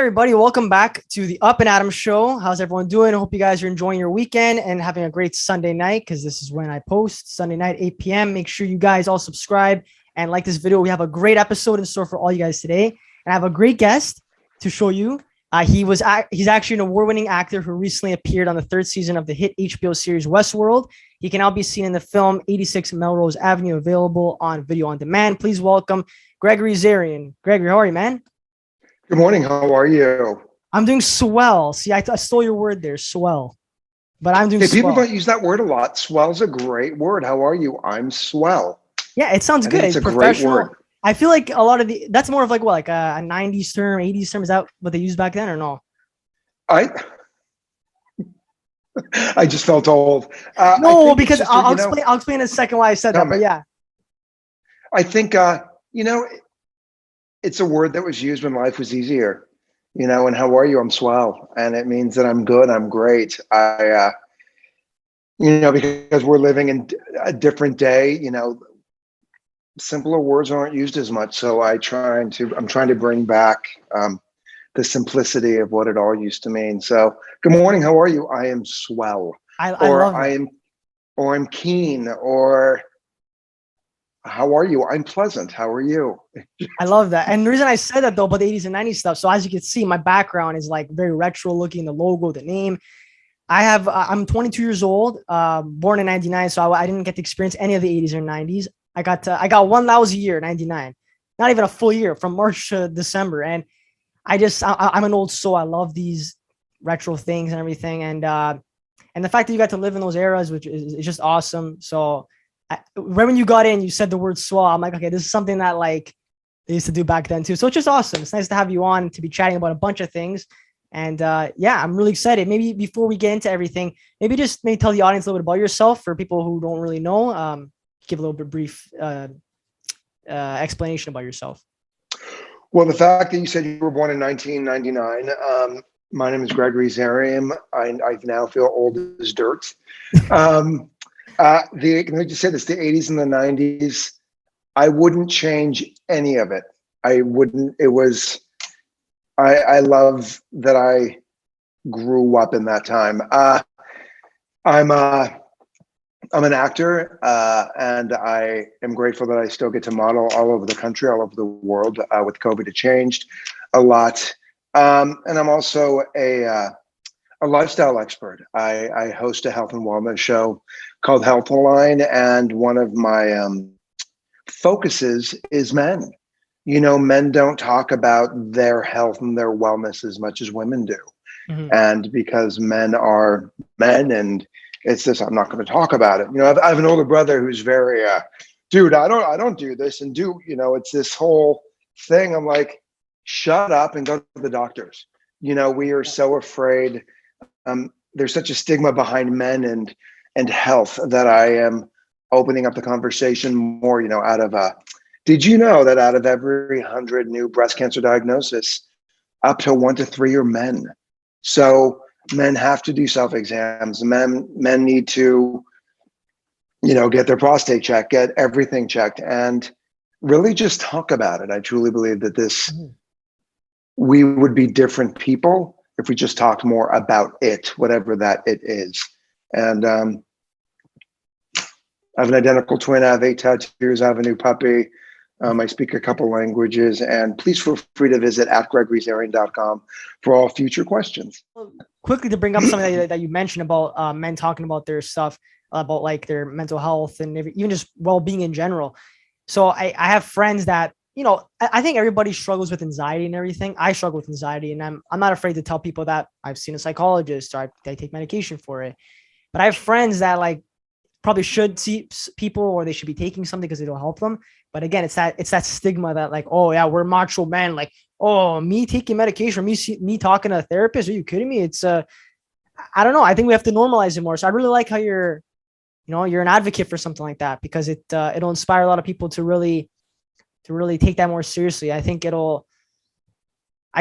Everybody, welcome back to the Up and Adam show. How's everyone doing? I hope you guys are enjoying your weekend and having a great Sunday night, because this is when I post Sunday night, 8 p.m. Make sure you guys all subscribe and like this video. We have a great episode in store for all you guys today. And I have a great guest to show you. He's actually an award-winning actor who recently appeared on the third season of the hit HBO series Westworld. He can now be seen in the film 86 Melrose Avenue, available on video on demand. Please welcome Gregory Zarian. Gregory, how are you, man? Good morning. How are you? I'm doing swell. See, I stole your word there, swell. But I'm doing swell. People don't use that word a lot. Swell's a great word. How are you? I'm swell. Yeah, it sounds good. It's a great word. I feel like a lot of that's more of like what, like a 90s term, 80s term. Is that what they used back then or no? I just felt old. No, because I'll explain in a second why I said that. But yeah, I think it's a word that was used when life was easier, and how are you? I'm swell. And it means that I'm good. I'm great. Because we're living in a different day, simpler words aren't used as much. So I'm trying to bring back the simplicity of what it all used to mean. So good morning. How are you? I am swell. I love that. I'm keen, or how are you? I'm pleasant. How are you? I love that. And the reason I said that though, about the 80s and 90s stuff. So as you can see, my background is like very retro looking, the logo, the name. I'm 22 years old, born in 99. So I didn't get to experience any of the 80s or 90s. I got one lousy year, 99, not even a full year, from March to December. And I'm an old soul. I love these retro things and everything. And the fact that you got to live in those eras, which is just awesome. So when you got in, you said the word swell. I'm like, okay, this is something that like they used to do back then too. So it's just awesome. It's nice to have you on to be chatting about a bunch of things. And yeah, I'm really excited. Maybe before we get into everything, maybe tell the audience a little bit about yourself for people who don't really know. Give a little bit brief explanation about yourself. Well, the fact that you said you were born in 1999, my name is Gregory Zarian. I now feel old as dirt. Let me just say this, the 80s and the 90s, I wouldn't change any of it. I love that I grew up in that time. I'm an actor, and I am grateful that I still get to model all over the country, all over the world. With COVID, it changed a lot. And I'm also a lifestyle expert. I host a health and wellness show called Health Align, and one of my focuses is men. Men don't talk about their health and their wellness as much as women do. Mm-hmm. And because men are men, and it's this, I'm not going to talk about it. I have an older brother who's very, dude, I don't do this and do, it's this whole thing. I'm like, shut up and go to the doctors. We are so afraid. There's such a stigma behind men and health that I am opening up the conversation more, did you know that out of every 100 new breast cancer diagnosis, up to 1 to 3 are men? So men have to do self-exams. Men need to, get their prostate checked, get everything checked, and really just talk about it. I truly believe that we would be different people if we just talked more about it, whatever that it is. And I have an identical twin. I have 8 tattoos. I have a new puppy. I speak a couple languages, and please feel free to visit @gregoryzarian.com for all future questions. Quickly, to bring up something that you mentioned about men talking about their stuff, about like their mental health and even just well-being in general. So I have friends that, I think everybody struggles with anxiety and everything. I struggle with anxiety, and I'm not afraid to tell people that I've seen a psychologist or I take medication for it. But I have friends that like probably should see people, or they should be taking something because it'll help them. But again, it's that stigma that like, oh yeah, we're macho men. Like, oh, me taking medication, me talking to a therapist. Are you kidding me? It's I don't know. I think we have to normalize it more. So I really like how you're an advocate for something like that, because it'll inspire a lot of people to really take that more seriously. I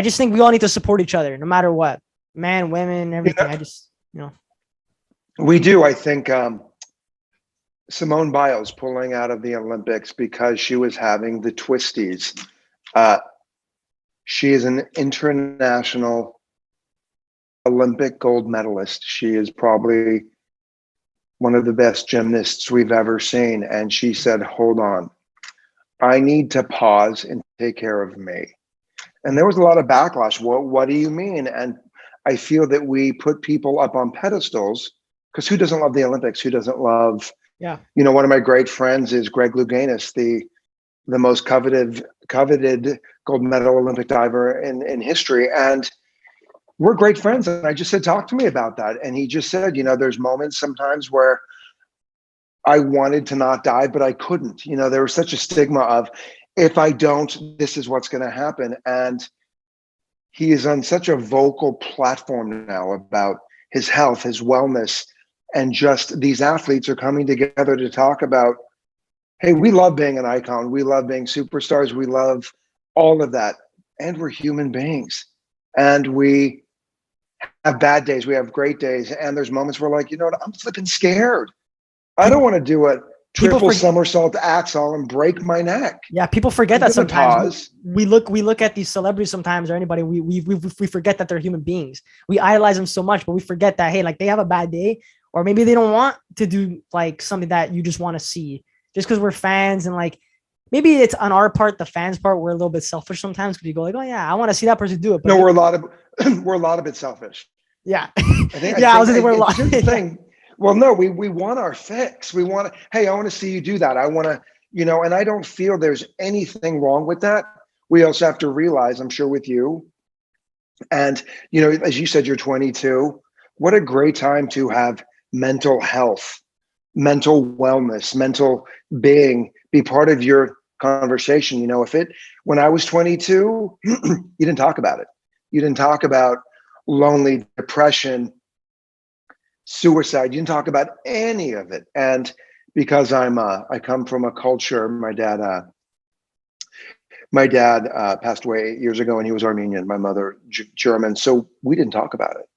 just think we all need to support each other, no matter what, men, women, everything. We do. I think Simone Biles pulling out of the Olympics because she was having the twisties. She is an international Olympic gold medalist. She is probably one of the best gymnasts we've ever seen. And she said, hold on, I need to pause and take care of me. And there was a lot of backlash. What do you mean? And I feel that we put people up on pedestals because who doesn't love the Olympics? Who doesn't love, Yeah. one of my great friends is Greg Louganis, the most coveted gold medal Olympic diver in history. And we're great friends. And I just said, talk to me about that. And he just said, there's moments sometimes where I wanted to not dive, but I couldn't. There was such a stigma of, if I don't, this is what's going to happen. And he is on such a vocal platform now about his health, his wellness, and just these athletes are coming together to talk about, hey, we love being an icon. We love being superstars. We love all of that. And we're human beings. And we have bad days. We have great days. And there's moments where like, I'm flipping scared. I don't want to do a triple somersault axel and break my neck. Yeah, people forget that sometimes. We look at these celebrities sometimes, or anybody. We forget that they're human beings. We idolize them so much, but we forget that, hey, like they have a bad day, or maybe they don't want to do like something that you just want to see, just because we're fans. And like maybe it's on our part, the fans part, we're a little bit selfish sometimes because we go like, oh yeah, I want to see that person do it. But no, we're a lot of bit selfish. Yeah, I was we're a lot. Here's the thing. Well, no, we want our fix. We want to, hey, I want to see you do that. I want to, and I don't feel there's anything wrong with that. We also have to realize, I'm sure with you, and, as you said, you're 22. What a great time to have mental health, mental wellness, mental being be part of your conversation. When I was 22, you didn't talk about it. You didn't talk about lonely, depression, suicide. You didn't talk about any of it. And because I come from a culture, my dad passed away 8 years ago and he was Armenian, my mother German. So we didn't talk about it.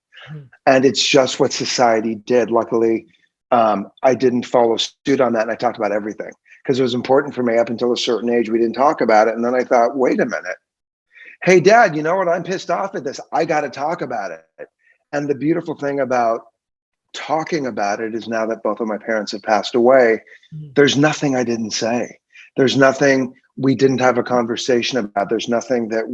And it's just what society did. Luckily, I didn't follow suit on that. And I talked about everything because it was important for me up until a certain age. We didn't talk about it. And then I thought, wait a minute. Hey, Dad, you know what? I'm pissed off at this. I got to talk about it. And the beautiful thing about talking about it is now that both of my parents have passed away, there's nothing I didn't say. There's nothing we didn't have a conversation about. There's nothing that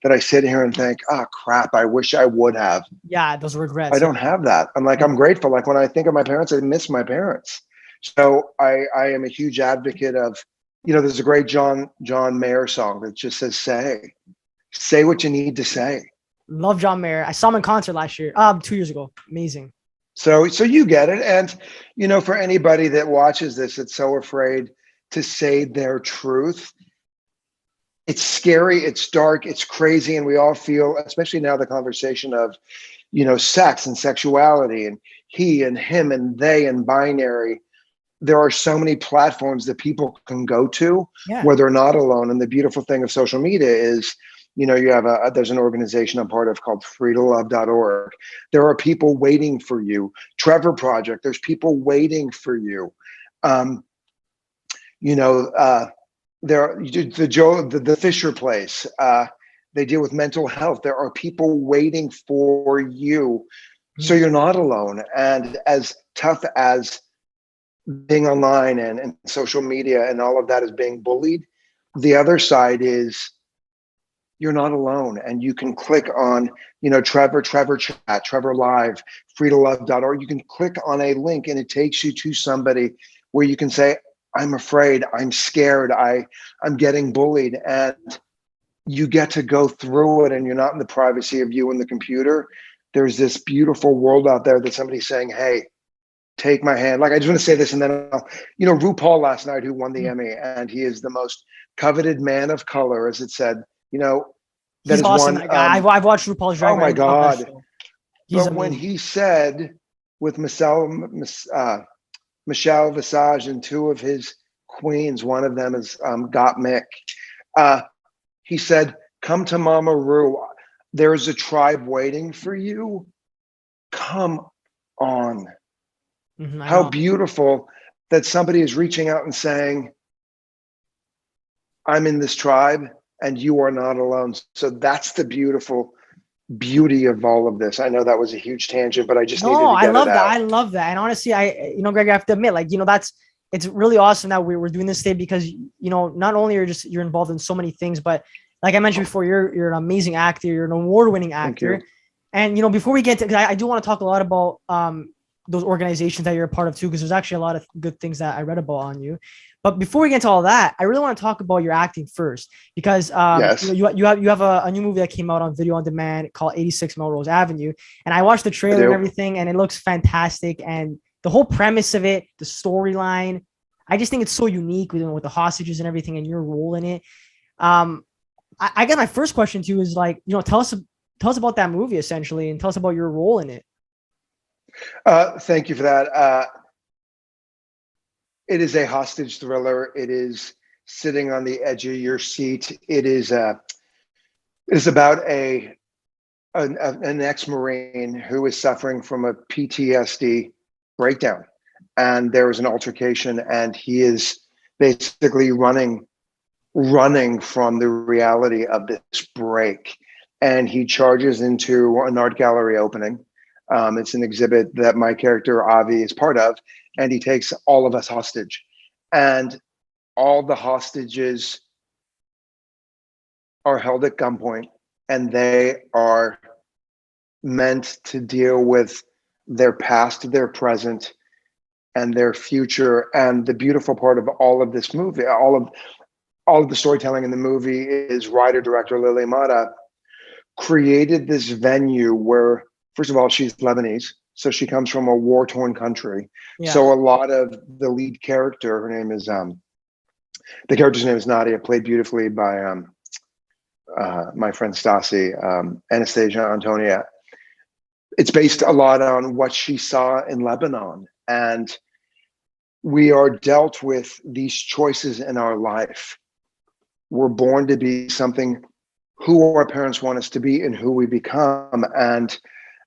that I sit here and think, oh crap, I wish I would have. Yeah, those regrets. I don't have that. I'm grateful. Like when I think of my parents, I miss my parents. So I am a huge advocate of, there's a great John Mayer song that just says, say what you need to say. Love John Mayer. I saw him in concert last year, 2 years ago. Amazing. So you get it. And, for anybody that watches this, that's so afraid to say their truth, it's scary, it's dark, it's crazy. And we all feel, especially now the conversation of, sex and sexuality and he and him and they and binary. There are so many platforms that people can go to where they're not alone. And the beautiful thing of social media is, you have there's an organization I'm part of called freetolove.org. There are people waiting for you. Trevor Project, there's people waiting for you. There the Fisher Place, they deal with mental health. There are people waiting for you. So you're not alone. And as tough as being online and social media and all of that is being bullied, the other side is you're not alone. And you can click on, Trevor Chat, Trevor Live, freetolove.org. You can click on a link and it takes you to somebody where you can say, I'm afraid, I'm scared, I'm getting bullied. And you get to go through it and you're not in the privacy of you and the computer. There's this beautiful world out there that somebody's saying, hey, take my hand. Like, I just want to say this and then RuPaul last night, who won the Emmy, and he is the most coveted man of color, as it said, he's awesome. That guy. I've watched RuPaul's Drag Race. Oh my God. But when he said with Michelle Visage and two of his queens, one of them is Got Mick, he said, come to Mama Ru. There's a tribe waiting for you. Come on. How beautiful that somebody is reaching out and saying, I'm in this tribe and you are not alone. So that's the beauty of all of this. I know that was a huge tangent, but I just No, needed to I get it love that. out. I love that. And honestly, Greg, I have to admit, like, it's really awesome that we're doing this today because, not only you're involved in so many things, but like I mentioned before, you're an amazing actor. You're an award-winning Thank actor. you. And, before we get to, cause I do want to talk a lot about, those organizations that you're a part of too, because there's actually a lot of good things that I read about on you. But before we get to all that, I really want to talk about your acting first, because Yes, you have a new movie that came out on video on demand called 86 Melrose Avenue, and I watched the I trailer and do. everything, and it looks fantastic, and the whole premise of it, the storyline, I just think it's so unique with the hostages and everything, and your role in it. Um, I got my first question to you is like, tell us about that movie essentially, and tell us about your role in it. Thank you for that. It is a hostage thriller. It is sitting on the edge of your seat. It is about an ex-Marine who is suffering from a PTSD breakdown. And there was an altercation, and he is basically running from the reality of this break. And he charges into an art gallery opening. It's an exhibit that my character Avi is part of, and he takes all of us hostage. And all the hostages are held at gunpoint, and they are meant to deal with their past, their present, and their future. And the beautiful part of all of this movie, all of the storytelling in the movie, is writer director Lily Mata created this venue where, first of all, she's Lebanese, so she comes from a war-torn country. Yeah. So a lot of the lead character, the character's name is Nadia, played beautifully by my friend Stasi, Anastasia Antonia. It's based a lot on what she saw in Lebanon. And we are dealt with these choices in our life. We're born to be something, who our parents want us to be and who we become. And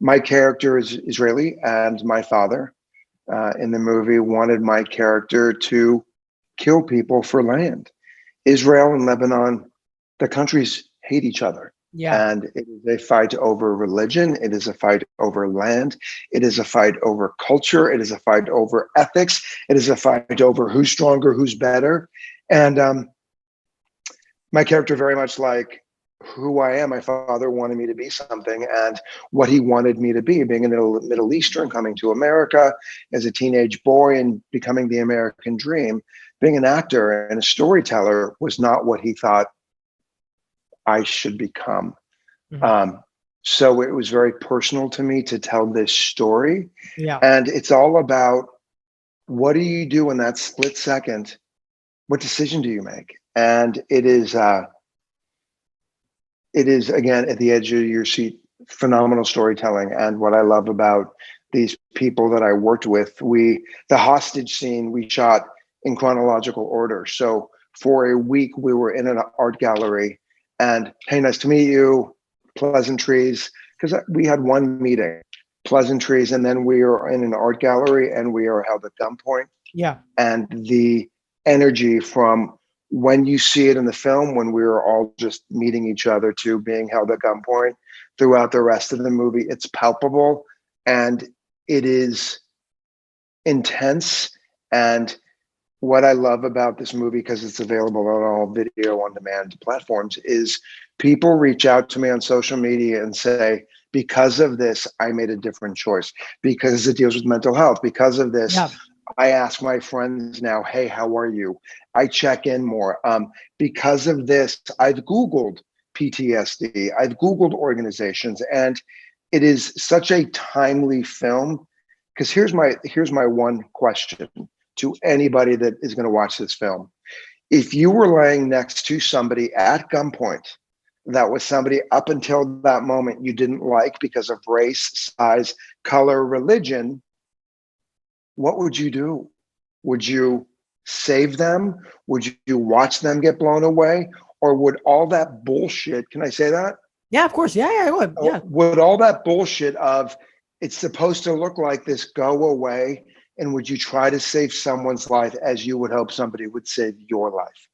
my character is Israeli, and my father in the movie wanted my character to kill people for land. Israel and Lebanon, the countries hate each other. Yeah. And it is a fight over religion. It is a fight over land. It is a fight over culture. It is a fight over ethics. It is a fight over who's stronger, who's better. And my character, very much like who I am, my father wanted me to be something, and what he wanted me to be, being a Middle Eastern, coming to America as a teenage boy and becoming the American dream, being an actor and a storyteller was not what he thought I should become. Mhm. So it was very personal to me to tell this story. Yeah. And it's all about, what do you do in that split second? What decision do you make? And it is again, at the edge of your seat, phenomenal storytelling. And what I love about these people that I worked with, the hostage scene we shot in chronological order. So for a week we were in an art gallery, and hey, nice to meet you, pleasantries, because we had one meeting, pleasantries, and then we are in an art gallery and we are held at gunpoint. Yeah. And the energy from when you see it in the film, when we were all just meeting each other, to being held at gunpoint throughout the rest of the movie, it's palpable and it is intense. And what I love about this movie, because it's available on all video on demand platforms, is people reach out to me on social media and say, because of this, I made a different choice. Because it deals with mental health. Because of this, Yeah. I ask my friends now, hey, how are you? I check in more. Because of this, I've Googled PTSD. I've Googled organizations, and it is such a timely film. Because here's my one question to anybody that is going to watch this film. If you were laying next to somebody at gunpoint, that was somebody up until that moment you didn't like because of race, size, color, religion, what would you do? Would you save them? Would you watch them get blown away? Or would all that bullshit, can I say that? Yeah, of course. Yeah, yeah, I would. Yeah. Would all that bullshit of, it's supposed to look like this, go away? And would you try to save someone's life as you would hope somebody would save your life?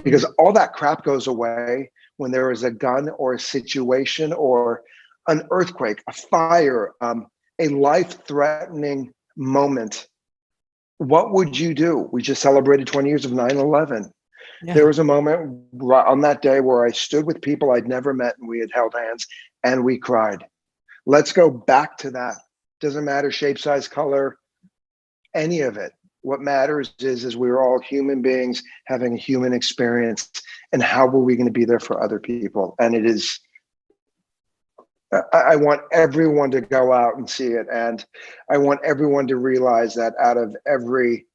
Because Mhm. all that crap goes away when there is a gun or a situation or an earthquake, a fire, a life-threatening moment, what would you do? We just celebrated 20 years of 9/11. There Yeah. was a moment on that day where I stood with people I'd never met and we had held hands and we cried. Let's go back to that. Doesn't matter shape, size, color, any of it. What matters is we're all human beings having a human experience, and how are we going to be there for other people? And it is, I want everyone to go out and see it. And I want everyone to realize that out of every,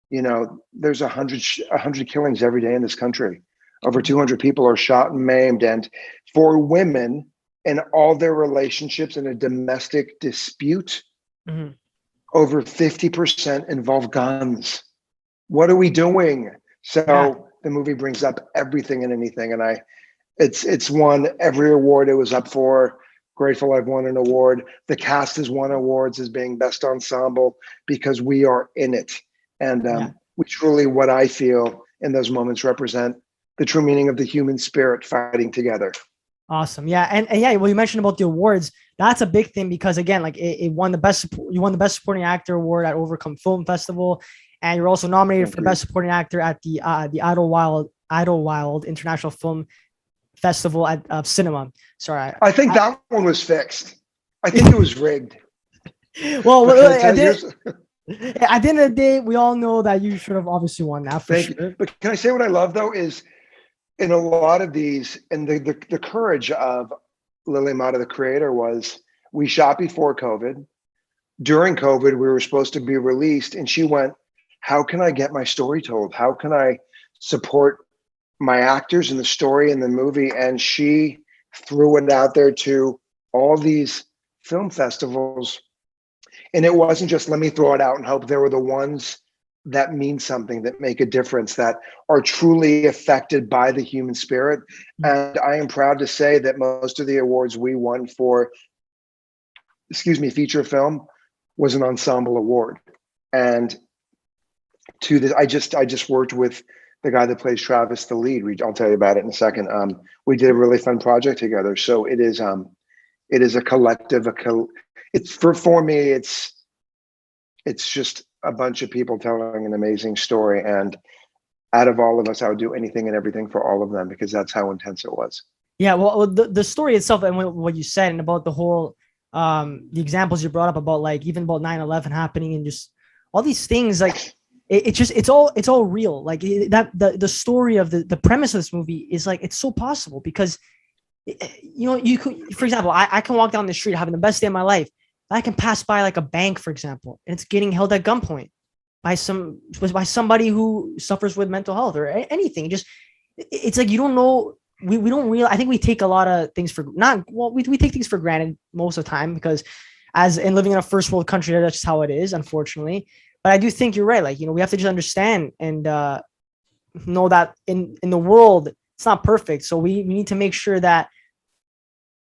there's 100 killings every day in this country. Over 200 people are shot and maimed. And for women in all their relationships in a domestic dispute, Mhm. over 50% involve guns. What are we doing? So Yeah. the movie brings up everything and anything. And it's won every award it was up for. Grateful I've won an award. The cast has won awards as being best ensemble because we are in it. And Yeah. we truly, what I feel in those moments, represent the true meaning of the human spirit fighting together. Awesome. Yeah. And yeah, well, you mentioned about the awards. That's a big thing because again, like it won the you won the best supporting actor award at Overcome Film Festival. And you're also nominated for best supporting actor at the Idlewild International Film Festival of Cinema. Sorry. I think that one was fixed. I think it was rigged. Well, at the end of the day, we all know that you should have obviously won that for sure. But can I say what I love though is in a lot of these, and the courage of Lily Mata, the creator, was we shot before COVID. During COVID, we were supposed to be released, and she went, how can I get my story told? How can I support my actors in the story in the movie? And she threw it out there to all these film festivals. And it wasn't just let me throw it out and hope. There were the ones that mean something, that make a difference, that are truly affected by the human spirit. And I am proud to say that most of the awards we won for, feature film was an ensemble award. And I just worked with the guy that plays Travis, the lead. I'll tell you about it in a second. We did a really fun project together. So it is a collective. It's for me. It's just a bunch of people telling an amazing story. And out of all of us, I would do anything and everything for all of them because that's how intense it was. Yeah, well, the story itself and what you said and about the whole the examples you brought up about like even about 9/11 happening and just all these things like it's all real. Like that the story of the premise of this movie is like it's so possible because you could, for example, I can walk down the street having the best day of my life. I can pass by like a bank, for example, and it's getting held at gunpoint by somebody who suffers with mental health or anything. Just it's like you don't know. We don't realize. I think we take a lot of things for we take things for granted most of the time because living in a first world country, that's just how it is, unfortunately. But I do think you're right. Like, we have to just understand and know that in the world, it's not perfect. So we need to make sure that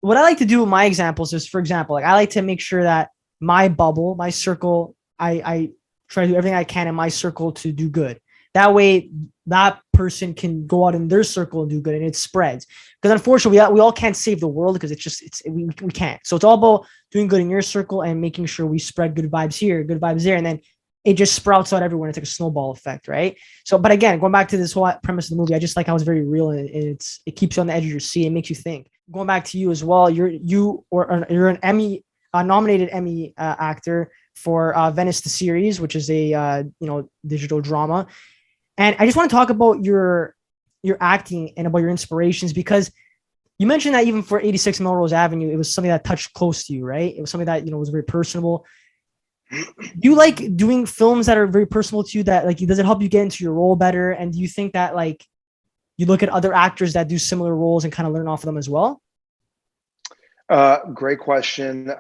what I like to do with my examples is, for example, like I like to make sure that my bubble, my circle, I try to do everything I can in my circle to do good. That way, that person can go out in their circle and do good, and it spreads. Because unfortunately, we all can't save the world because we can't. So it's all about doing good in your circle and making sure we spread good vibes here, good vibes there, and then it just sprouts out everywhere. It's like a snowball effect, right? So, but again, going back to this whole premise of the movie, I just like how it's very real and it keeps you on the edge of your seat. It makes you think. Going back to you as well, you're an Emmy nominated Emmy actor for Venice the series, which is a digital drama. And I just want to talk about your acting and about your inspirations because you mentioned that even for 86 Melrose Avenue, it was something that touched close to you, right? It was something that was very personable. Do you like doing films that are very personal to you? That like does it help you get into your role better? And do you think that like you look at other actors that do similar roles and kind of learn off of them as well? Great question.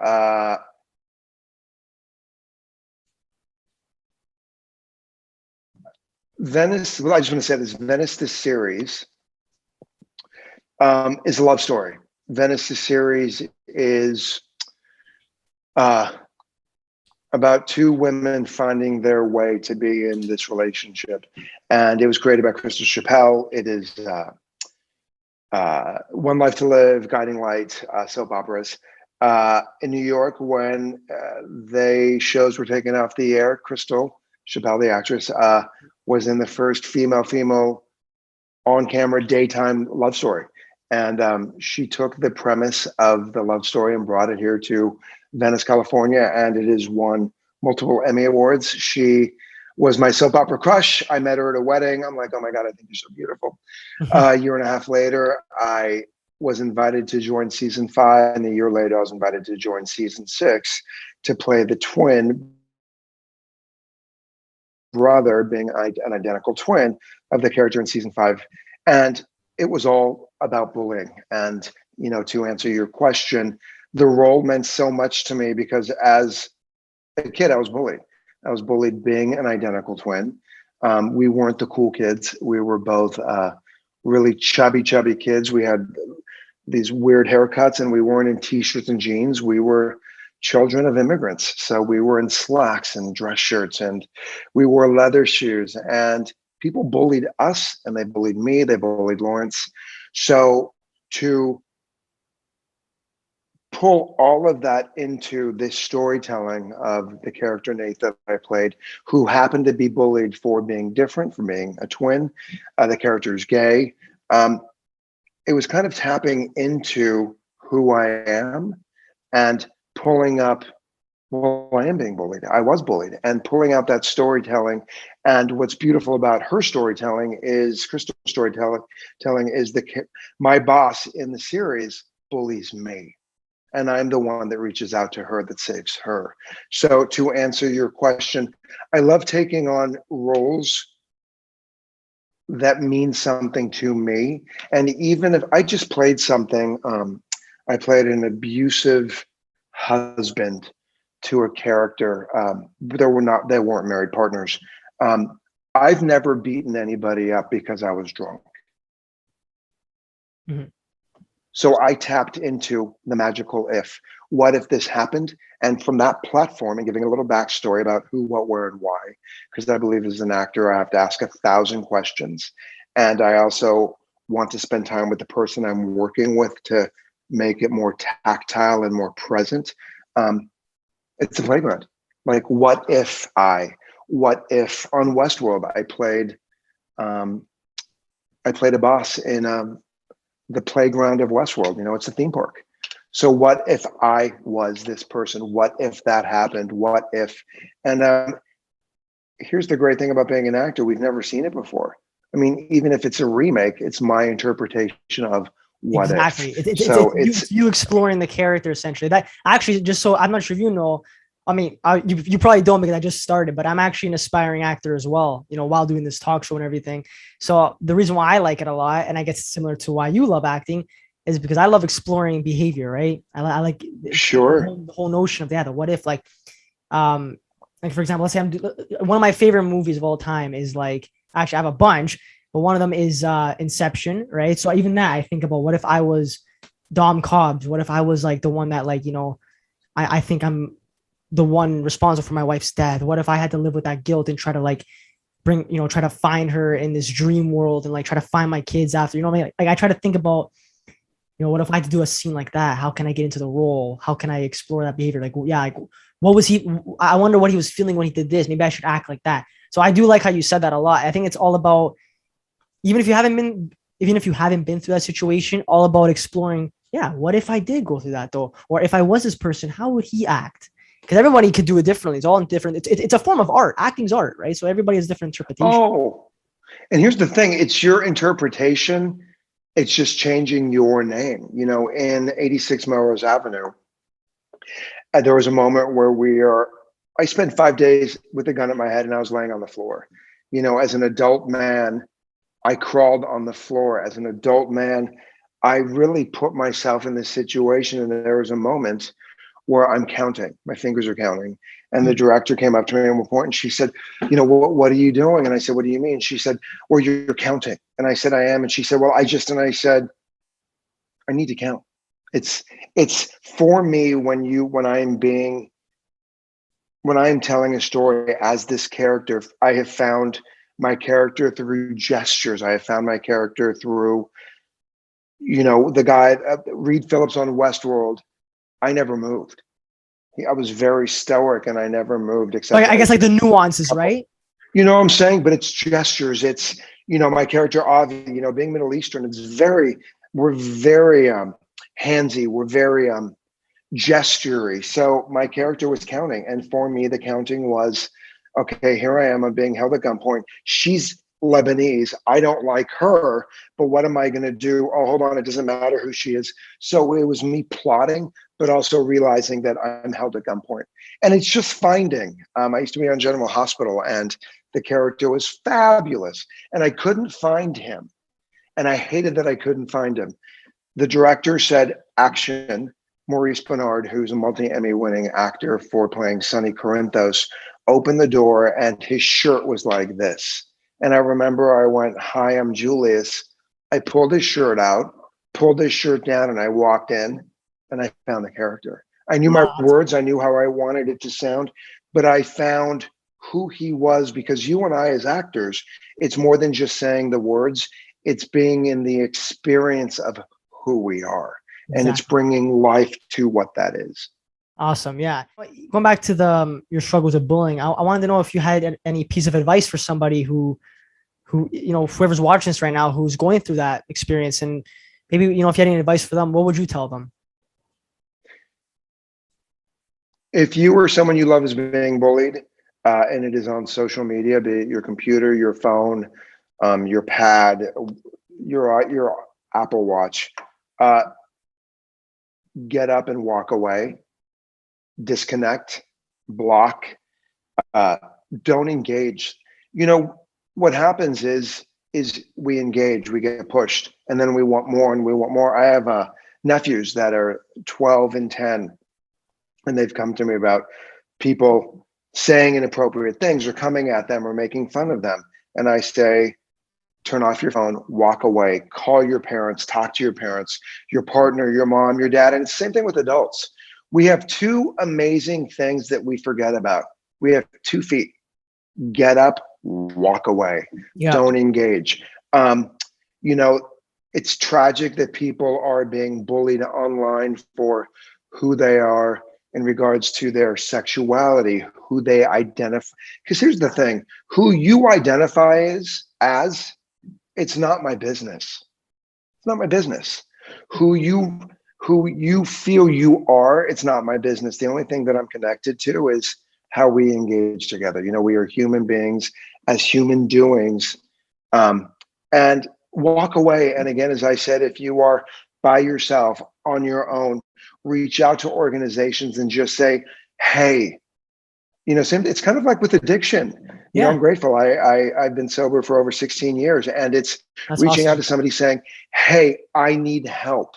Venice, well, I just want to say this, Venice, the series, is a love story. Venice, the series is about two women finding their way to be in this relationship. And it was created by Crystal Chappelle. It is One Life to Live, Guiding Light, soap operas. In New York, when they shows were taken off the air, Crystal Chappelle, the actress, was in the first female on-camera daytime love story. And she took the premise of the love story and brought it here to Venice, California, and it has won multiple Emmy Awards. She was my soap opera crush. I met her at a wedding. I'm like, oh my God, I think you're so beautiful. A year and a half later, I was invited to join season 5, and a year later, I was invited to join season 6 to play the twin brother, being an identical twin of the character in season 5. And it was all about bullying. And, to answer your question, the role meant so much to me because as a kid, I was bullied. I was bullied being an identical twin. We weren't the cool kids. We were both really chubby kids. We had these weird haircuts and we weren't in t-shirts and jeans. We were children of immigrants. So we were in slacks and dress shirts and we wore leather shoes, and people bullied us and they bullied me. They bullied Lawrence. So to pull all of that into this storytelling of the character Nate that I played, who happened to be bullied for being different, for being a twin, the character is gay. It was kind of tapping into who I am and pulling up, well, I am being bullied. I was bullied, and pulling out that storytelling. And what's beautiful about her storytelling is Crystal's storytelling is my boss in the series bullies me, and I'm the one that reaches out to her, that saves her. So to answer your question, I love taking on roles that mean something to me. And even if I just played something, I played an abusive husband to a character. They weren't married partners. I've never beaten anybody up because I was drunk. Mm-hmm. So I tapped into the magical if. What if this happened? And from that platform, and giving a little backstory about who, what, where, and why, because I believe as an actor, I have to ask 1,000 questions. And I also want to spend time with the person I'm working with to make it more tactile and more present. It's a playground. Like, what if on Westworld, I played a boss in the playground of Westworld. It's a theme park. So what if I was this person? What if that happened? What if? And here's the great thing about being an actor. We've never seen it before. I mean, even if it's a remake, it's my interpretation of what exactly. if. It's you exploring the character essentially. That actually, just so I'm not sure if you know, I mean, you probably don't because I just started, but I'm actually an aspiring actor as well, while doing this talk show and everything. So the reason why I like it a lot, and I guess it's similar to why you love acting, is because I love exploring behavior, right? I like sure. the whole notion of the what if, like for example, let's say one of my favorite movies of all time is actually I have a bunch, but one of them is Inception, right? So even that, I think about what if I was Dom Cobbs? What if I was the one that I think I'm the one responsible for my wife's death? What if I had to live with that guilt and try to try to find her in this dream world and try to find my kids after, what I mean? I try to think about, what if I had to do a scene like that? How can I get into the role? How can I explore that behavior? What was he? I wonder what he was feeling when he did this. Maybe I should act like that. So I do like how you said that a lot. I think it's all about, even if you haven't been through that situation, all about exploring. Yeah, what if I did go through that though? Or if I was this person, how would he act? Because everybody could do it differently. It's all different. It's a form of art. Acting's art, right? So everybody has different interpretation. Oh, and here's the thing. It's your interpretation. It's just changing your name. In 86 Melrose Avenue, there was a moment where I spent 5 days with a gun at my head and I was laying on the floor. As an adult man, I crawled on the floor. As an adult man, I really put myself in this situation. And there was a moment where I'm counting, my fingers are counting. And the director came up to me at one point and she said, what are you doing? And I said, what do you mean? She said, well, you're counting. And I said, I am. And she said, well, and I said, I need to count. It's for me when I'm telling a story as this character, I have found my character through gestures. I have found my character through the guy, Reed Phillips on Westworld, I never moved. I was very stoic and I never moved Like, except I guess like as the nuances, a couple. right? You know what I'm saying? But it's gestures. It's, my character, Avi, being Middle Eastern, we're very handsy. We're very gestury. So my character was counting. And for me, the counting was, okay, here I am. I'm being held at gunpoint. She's Lebanese. I don't like her, but what am I going to do? Oh, hold on. It doesn't matter who she is. So it was me plotting, but also realizing that I'm held at gunpoint. And it's just finding. I used to be on General Hospital and the character was fabulous. And I couldn't find him. And I hated that I couldn't find him. The director said, action. Maurice Bernard, who's a multi-Emmy winning actor for playing Sonny Corinthos, opened the door and his shirt was like this. And I remember I went, hi, I'm Julius. I pulled his shirt out, pulled his shirt down, and I walked in and I found the character. I knew my Oh, words. I knew how I wanted it to sound, but I found who he was because you and I as actors, it's more than just saying the words. It's being in the experience of who we are. And it's exactly. bringing life to what that is. Awesome. Yeah. Going back to the your struggles with bullying, I wanted to know if you had any piece of advice for somebody who whoever's watching this right now who's going through that experience, and maybe if you had any advice for them, what would you tell them? If you or someone you love is being bullied, and it is on social media, be it your computer, your phone, your pad, your Apple Watch, uh, get up and walk away, disconnect, block, uh, don't engage. What happens is we engage, we get pushed, and then we want more and we want more. I have nephews that are 12 and 10, and they've come to me about people saying inappropriate things or coming at them or making fun of them. And I say, turn off your phone, walk away, call your parents, talk to your parents, your partner, your mom, your dad. And it's the same thing with adults. We have two amazing things that we forget about. We have 2 feet. Get up, walk away, Yeah. don't engage. Um, you know, it's tragic that people are being bullied online for who they are in regards to their sexuality, who they identify. Because here's the thing, who you identify as, it's not my business. It's not my business. Who you feel you are, it's not my business. The only thing that I'm connected to is how we engage together. We are human beings as human doings, and walk away. And again, as I said, if you are by yourself on your own, reach out to organizations and just say, hey, it's kind of like with addiction. Yeah. I'm grateful. I've been sober for over 16 years, and it's That's reaching out awesome. to somebody saying, hey, I need help.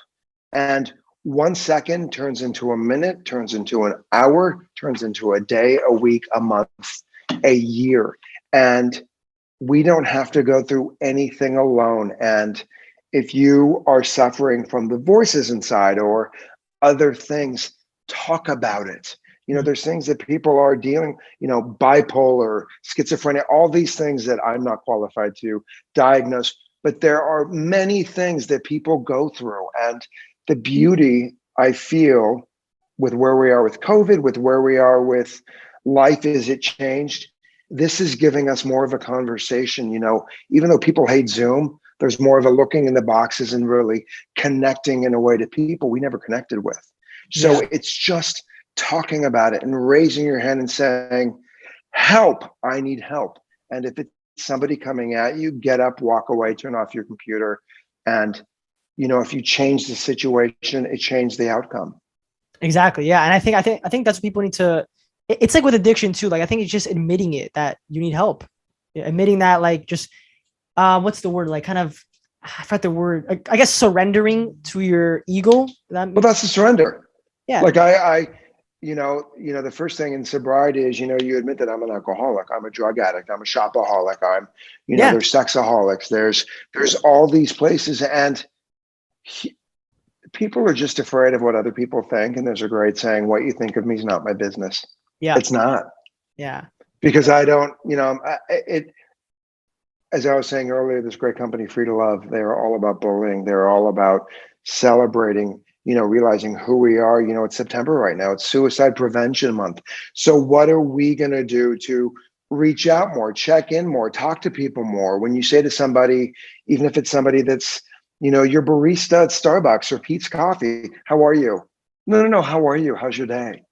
And 1 second turns into a minute, turns into an hour, turns into a day, a week, a month, a year. And we don't have to go through anything alone. And if you are suffering from the voices inside or other things, talk about it. There's things that people are dealing, bipolar, schizophrenia, all these things that I'm not qualified to diagnose, but there are many things that people go through. And the beauty I feel with where we are with COVID, with where we are with life, is it changed. This is giving us more of a conversation. Even though people hate Zoom, there's more of a looking in the boxes and really connecting in a way to people we never connected with. So Yeah. it's just talking about it and raising your hand and saying, help, I need help. And if it's somebody coming at you, get up, walk away, turn off your computer. And, if you change the situation, it changed the outcome. Exactly. Yeah. And I think that's what people need to. It's like with addiction too. Like, I think it's just admitting it that you need help. Yeah, admitting that, like, just what's the word? Like, kind of, I forgot the word. I guess surrendering to your ego. Well, that's a surrender. Yeah. Like the first thing in sobriety is, you admit that I'm an alcoholic, I'm a drug addict, I'm a shopaholic, I'm, Yeah. there's sexaholics, there's all these places. And people are just afraid of what other people think. And there's a great saying, what you think of me is not my business. Yeah. It's not, Yeah. because I don't, as I was saying earlier, this great company, Free to Love, they're all about bullying. They're all about celebrating, realizing who we are. It's September right now. It's Suicide Prevention Month. So what are we going to do to reach out more, check in more, talk to people more? When you say to somebody, even if it's somebody that's, your barista at Starbucks or Pete's Coffee, how are you? No, no, no. How are you? How's your day?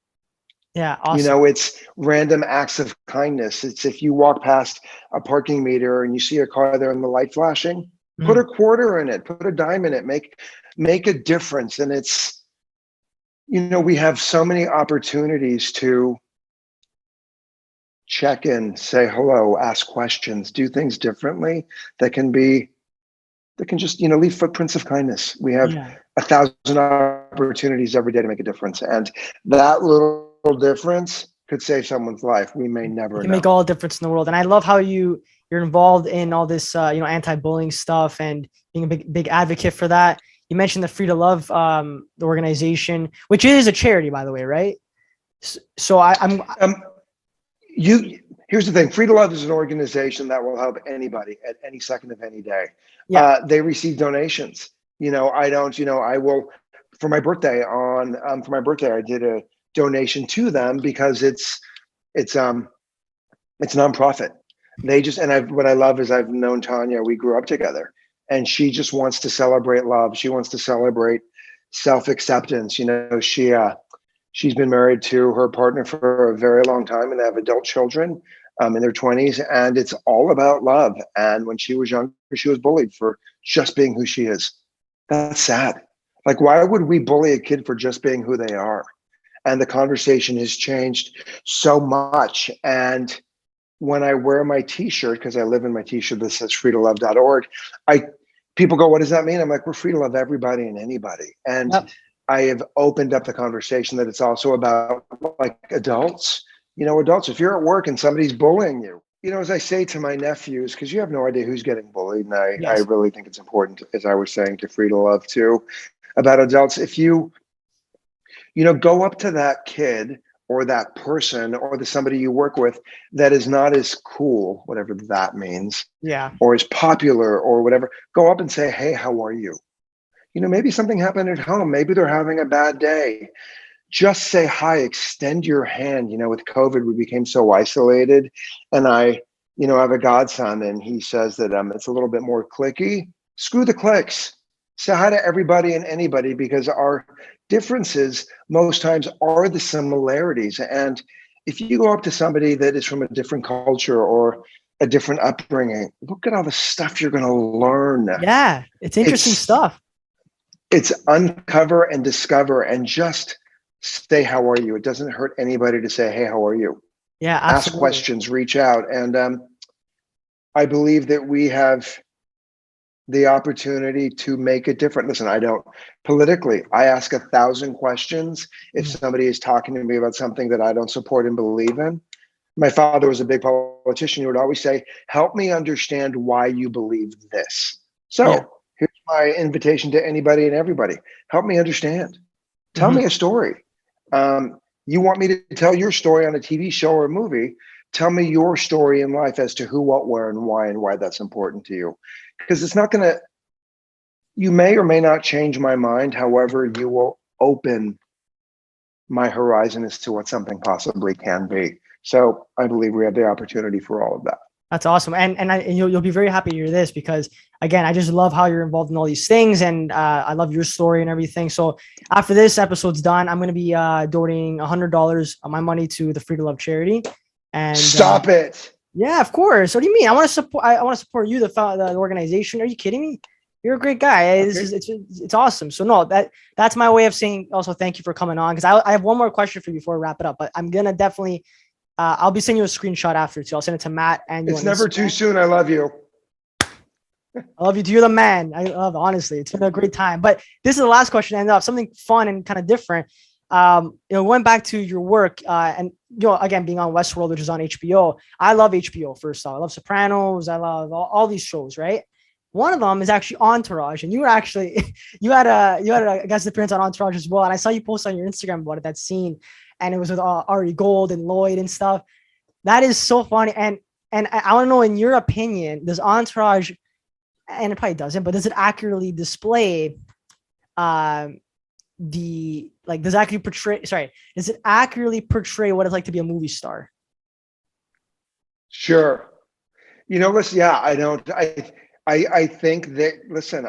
Yeah, awesome. It's random acts of kindness. It's if you walk past a parking meter and you see a car there and the light flashing, put Mhm. a quarter in it, put a dime in it, make a difference. And it's, we have so many opportunities to check in, say hello, ask questions, do things differently that can just, leave footprints of kindness. We have Yeah. 1,000 opportunities every day to make a difference. And that little difference could save someone's life. We may It never can make know. all the difference in the world. And I love how you're involved in all this, anti-bullying stuff and being a big advocate for that. You mentioned the Free to Love, the organization, which is a charity, by the way, right? So I'm Um, you Here's the thing: Free to Love is an organization that will help anybody at any second of any day. yeah, They receive donations. I don't. I will for my birthday I did a donation to them because it's it's nonprofit. They just and I what I love is I've known Tanya. We grew up together, and she just wants to celebrate love. She wants to celebrate self acceptance. She's been married to her partner for a very long time, and they have adult children in their 20s, and it's all about love. And when she was younger, she was bullied for just being who she is. That's sad. Like, why would we bully a kid for just being who they are? And the conversation has changed so much. And when I wear my T-shirt, because I live in my T-shirt that says freetolove.org, I people go, "What does that mean?" I'm like, "We're free to love everybody and anybody." And yep, I have opened up the conversation that it's also about like adults. Adults, if you're at work and somebody's bullying you, as I say to my nephews, because you have no idea who's getting bullied, and I yes, really think it's important, as I was saying to Free to Love too, about adults. If go up to that kid or that person or the somebody you work with that is not as cool, whatever that means, yeah, or as popular or whatever, go up and say, "Hey, how are you?" Maybe something happened at home. Maybe they're having a bad day. Just say hi, extend your hand. With COVID, we became so isolated. And I have a godson, and he says that it's a little bit more clicky. Screw the clicks. Say hi to everybody and anybody, because our differences most times are the similarities. And if you go up to somebody that is from a different culture or a different upbringing, look at all the stuff you're going to learn. yeah. It's interesting It's stuff. it's uncover and discover and just say, "How are you?" It doesn't hurt anybody to say, "Hey, how are you?" Yeah, Ask absolutely. questions, reach out. And I believe that we have the opportunity to make it different. Listen, I don't politically, I ask 1,000 questions if Mhm. somebody is talking to me about something that I don't support and believe in. My father was a big politician. He would always say, "Help me understand why you believe this." Yeah. So here's my invitation to anybody and everybody: help me understand. Tell Mhm. me a story. You want me to tell your story on a TV show or a movie? Tell me your story in life as to who, what, where, and why that's important to you. Because it's not going to, you may or may not change my mind. However, you will open my horizon as to what something possibly can be. So I believe we have the opportunity for all of that. That's awesome. And you'll be very happy to hear this because again, I just love how you're involved in all these things and I love your story and everything. So after this episode's done, I'm going to be donating $100 of my money to the Free to Love charity. And Stop it. yeah, of course. What do you mean? I want to support. I want to support you, the organization. Are you kidding me? You're a great guy. This Okay. is it's awesome. So no, that's my way of saying also thank you for coming on because I have one more question for you before we wrap it up. But I'm gonna definitely I'll be sending you a screenshot after too. I'll send it to Matt and you It's on never too Instagram. soon. I love you. I love you. You're the man. I love it. Honestly. It's been a great time. But this is the last question. I end up something fun and kind of different. Going back to your work and again being on Westworld, which is on HBO. I love HBO. First off, I love Sopranos. I love all these shows. Right. One of them is actually Entourage, and you were actually you had a guest appearance on Entourage as well. And I saw you post on your Instagram about it, that scene, and it was with Ari Gold and Lloyd and stuff. That is so funny. And And I want to know, in your opinion, does Entourage, and it probably doesn't, but does it accurately display does it accurately portray what it's like to be a movie star? Sure. Listen, yeah, I think that, listen,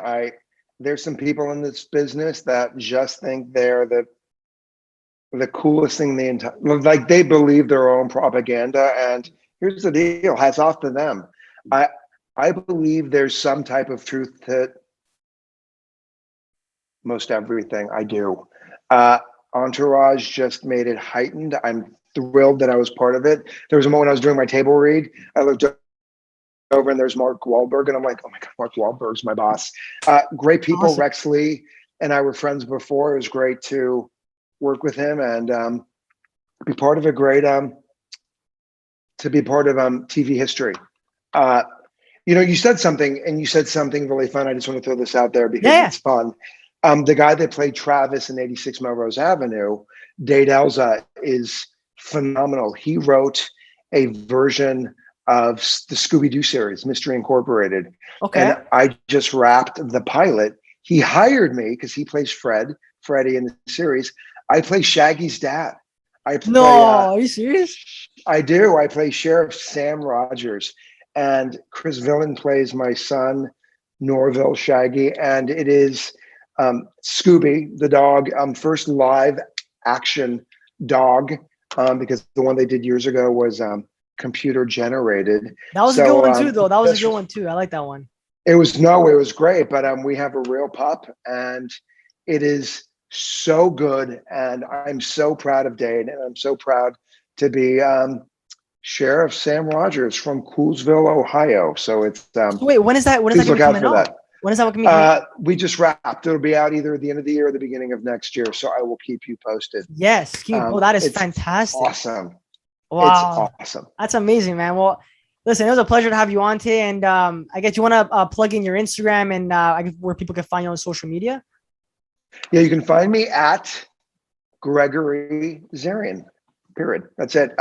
there's some people in this business that just think they're the coolest thing in the entire, like they believe their own propaganda. And here's the deal, hats off to them. I believe there's some type of truth to most everything I do. Entourage just made it heightened. I'm thrilled that I was part of it. There was a moment I was doing my table read. I looked over and there's Mark Wahlberg, and I'm like, oh my God, Mark Wahlberg's my boss. Great people. Awesome. Rex Lee and I were friends before. It was great to work with him and be part of a great to be part of TV history. You said something, and you said something really fun. I just want to throw this out there because it's fun. The guy that played Travis in 86 Melrose Avenue, Dade Elza, is phenomenal. He wrote a version of the Scooby-Doo series, Mystery Incorporated. Okay. And I just wrapped the pilot. He hired me because he plays Freddy in the series. I play Shaggy's dad. Are you serious? I do. I play Sheriff Sam Rogers. And Chris Villain plays my son, Norville Shaggy. And it is Scooby, the dog, first live action dog, because the one they did years ago was computer generated. That was a good one too, though. That was a good one too. I like that one. It was great, but we have a real pup, and it is so good. And I'm so proud of Dade, and I'm so proud to be Sheriff Sam Rogers from Coolsville, Ohio. So it's wait, when is that? When is that look out for that? When is that coming out? We just wrapped. It'll be out either at the end of the year or the beginning of next year. So I will keep you posted. Yes, that is fantastic. Awesome. Wow, it's awesome. That's amazing, man. Well, listen, it was a pleasure to have you on today. And I guess you want to plug in your Instagram and where people can find you on social media. Yeah, you can find me at Gregory Zarian. Period. That's it.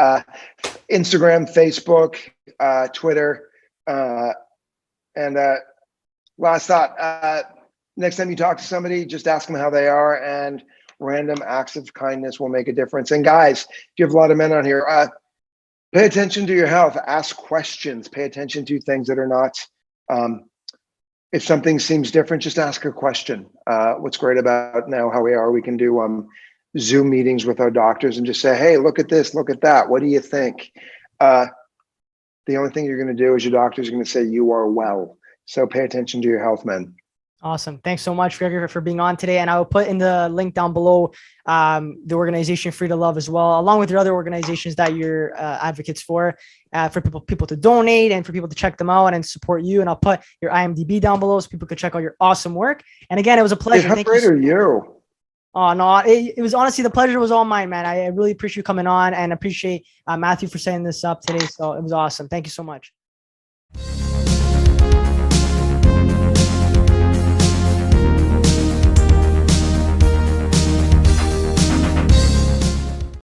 Instagram, Facebook, Twitter, and last thought. Next time you talk to somebody, just ask them how they are, and random acts of kindness will make a difference. And guys, you have a lot of men on here. Pay attention to your health. Ask questions. Pay attention to things that are not. If something seems different, just ask a question. What's great about now how we can do Zoom meetings with our doctors and just say, hey, look at this, look at that. What do you think? The only thing you're going to do is your doctor's going to say you are well. So pay attention to your health, man. Awesome. Thanks so much, Gregory, for being on today. And I will put in the link down below the organization Free to Love as well, along with your other organizations that you're advocates for people to donate and for people to check them out and support you. And I'll put your IMDb down below so people can check out your awesome work. And again, it was a pleasure. How great are you? Oh, no, it was honestly, the pleasure was all mine, man. I really appreciate you coming on and appreciate Matthew for setting this up today. So it was awesome. Thank you so much.